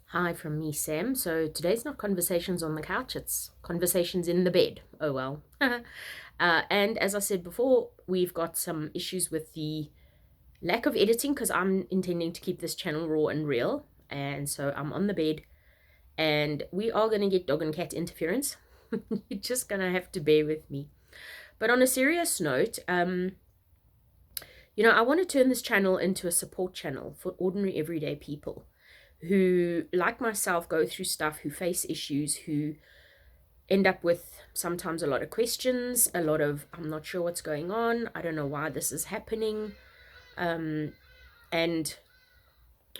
Hi from me, Sam. So today's not conversations on the couch, it's conversations in the bed. Oh well. And as I said before, we've got some issues with the lack of editing because I'm intending to keep this channel raw and real. And so I'm on the bed and we are going to get dog and cat interference. You're just going to have to bear with me. But on a serious note, I want to turn this channel into a support channel for ordinary everyday people who, like myself, go through stuff, who face issues, who end up with sometimes a lot of questions, a lot of, I'm not sure what's going on, I don't know why this is happening, um, and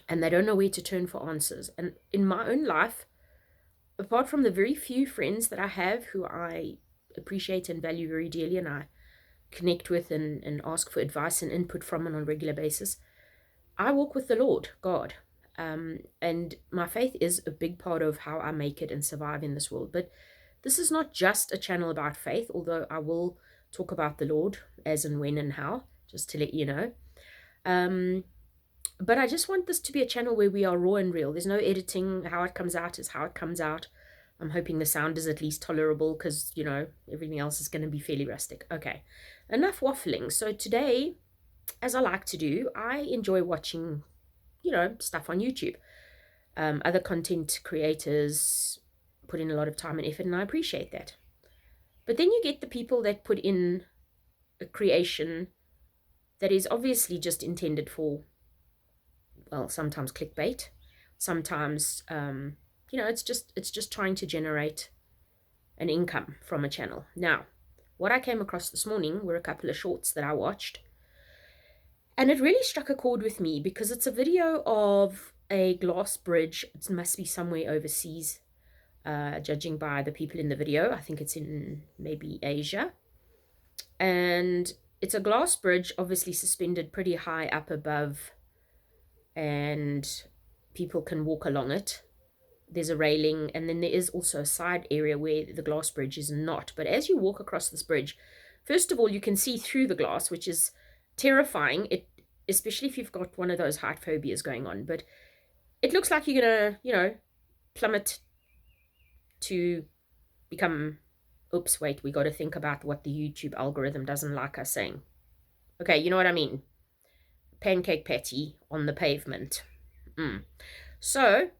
and they don't know where to turn for answers. And in my own life, apart from the very few friends that I have who I appreciate and value very dearly, and I connect with and ask for advice and input from on a regular basis, I walk with the Lord, God. And my faith is a big part of how I make it and survive in this world. But this is not just a channel about faith, although I will talk about the Lord as and when and how, just to let you know. But I just want this to be a channel where we are raw and real. There's no editing. How it comes out is how it comes out. I'm hoping the sound is at least tolerable because, everything else is going to be fairly rustic. Okay, enough waffling. So today, as I like to do, I enjoy watching, stuff on YouTube. Other content creators put in a lot of time and effort, and I appreciate that. But then you get the people that put in a creation that is obviously just intended for, well, sometimes clickbait, sometimes, it's just trying to generate an income from a channel. Now, what I came across this morning were a couple of shorts that I watched, and it really struck a chord with me because it's a video of a glass bridge. It must be somewhere overseas, judging by the people in the video. I think it's in maybe Asia. And it's a glass bridge, obviously suspended pretty high up above, and people can walk along it. There's a railing, and then there is also a side area where the glass bridge is not. But as you walk across this bridge, first of all, you can see through the glass, which is terrifying, especially if you've got one of those height phobias going on. But it looks like you're going to, plummet to become, oops, wait, we got to think about what the YouTube algorithm doesn't like us saying. Okay, you know what I mean? Pancake patty on the pavement. So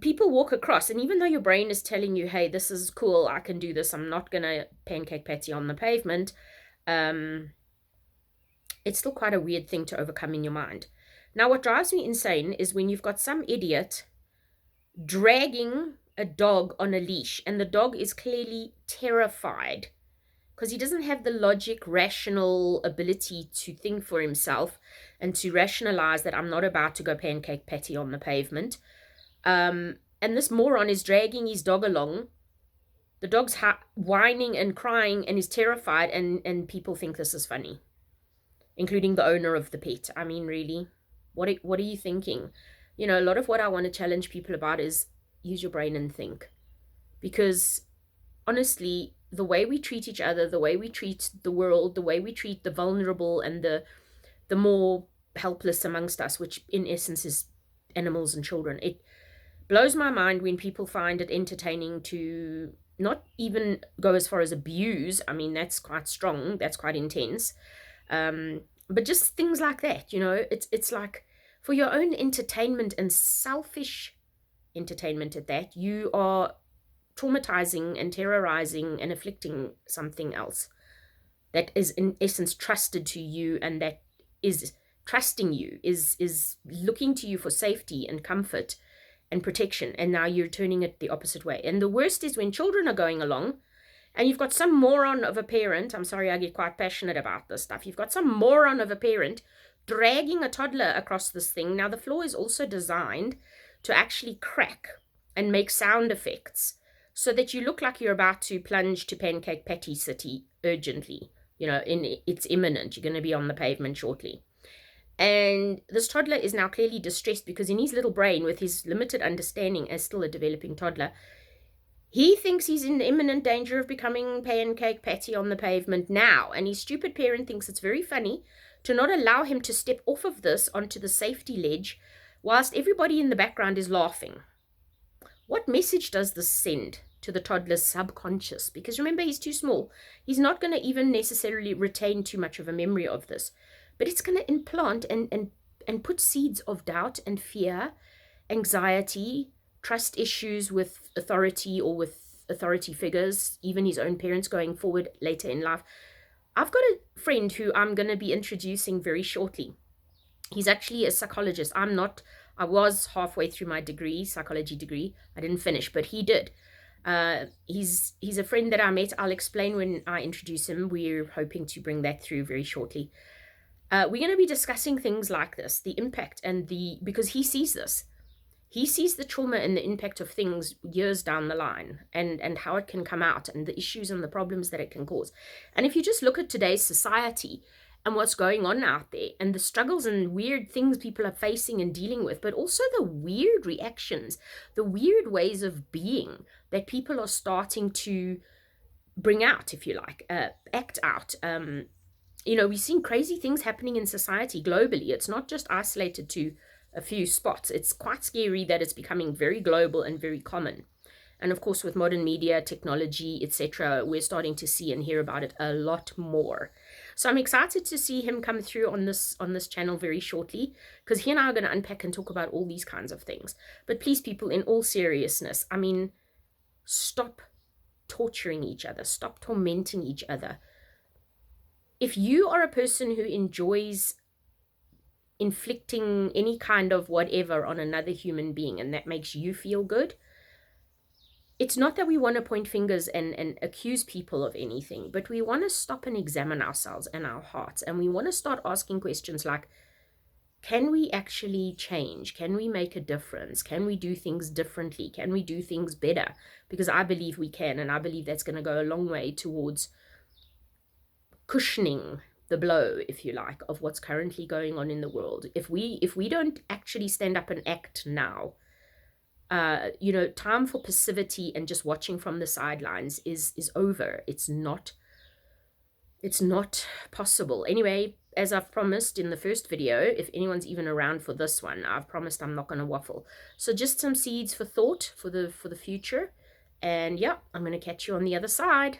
people walk across, and even though your brain is telling you, hey, this is cool, I can do this, I'm not gonna pancake patty on the pavement, it's still quite a weird thing to overcome in your mind. Now, what drives me insane is when you've got some idiot dragging a dog on a leash, and the dog is clearly terrified because he doesn't have the logic, rational ability to think for himself and to rationalize that I'm not about to go pancake patty on the pavement. And this moron is dragging his dog along. The dog's whining and crying and is terrified, and people think this is funny, including the owner of the pet. I mean, really, what are you thinking? A lot of what I want to challenge people about is use your brain and think. Because honestly, the way we treat each other, the way we treat the world, the way we treat the vulnerable and the more helpless amongst us, which in essence is animals and children, it blows my mind when people find it entertaining to not even go as far as abuse. I mean, that's quite strong, that's quite intense. But just things like that, it's like for your own entertainment and selfish entertainment at that, you are traumatizing and terrorizing and afflicting something else that is in essence trusted to you, and that is trusting you, is looking to you for safety and comfort and protection, and now you're turning it the opposite way. And the worst is when children are going along and you've got some moron of a parent. I'm sorry, I get quite passionate about this stuff. You've got some moron of a parent dragging a toddler across this thing. Now, the floor is also designed to actually crack and make sound effects so that you look like you're about to plunge to Pancake Patty City urgently. It's imminent. You're going to be on the pavement shortly. And this toddler is now clearly distressed because in his little brain, with his limited understanding as still a developing toddler, he thinks he's in imminent danger of becoming pancake patty on the pavement now. And his stupid parent thinks it's very funny to not allow him to step off of this onto the safety ledge whilst everybody in the background is laughing. What message does this send to the toddler's subconscious? Because remember, he's too small. He's not going to even necessarily retain too much of a memory of this, but it's going to implant and put seeds of doubt and fear, anxiety, trust issues with authority or with authority figures, even his own parents going forward later in life. I've got a friend who I'm going to be introducing very shortly. He's actually a psychologist. I'm not. I was halfway through my degree, psychology degree. I didn't finish, but he did. He's a friend that I met. I'll explain when I introduce him. We're hoping to bring that through very shortly. We're going to be discussing things like this, the impact because he sees this. He sees the trauma and the impact of things years down the line, and how it can come out, and the issues and the problems that it can cause. And if you just look at today's society and what's going on out there, and the struggles and weird things people are facing and dealing with, but also the weird reactions, the weird ways of being that people are starting to bring out, if you like, act out. We've seen crazy things happening in society globally. It's not just isolated to a few spots. It's quite scary that it's becoming very global and very common. And of course, with modern media, technology, etc., we're starting to see and hear about it a lot more. So I'm excited to see him come through on this channel very shortly, because he and I are going to unpack and talk about all these kinds of things. But please, people, in all seriousness, I mean, stop torturing each other. Stop tormenting each other. If you are a person who enjoys inflicting any kind of whatever on another human being, and that makes you feel good, it's not that we want to point fingers and accuse people of anything, but we want to stop and examine ourselves and our hearts, and we want to start asking questions like, can we actually change? Can we make a difference? Can we do things differently? Can we do things better? Because I believe we can, and I believe that's going to go a long way towards cushioning the blow, if you like, of what's currently going on in the world. If we don't actually stand up and act now, time for passivity and just watching from the sidelines is over. It's not possible. Anyway, as I've promised in the first video, if anyone's even around for this one, I've promised I'm not going to waffle. So just some seeds for thought for the future. And yeah, I'm going to catch you on the other side.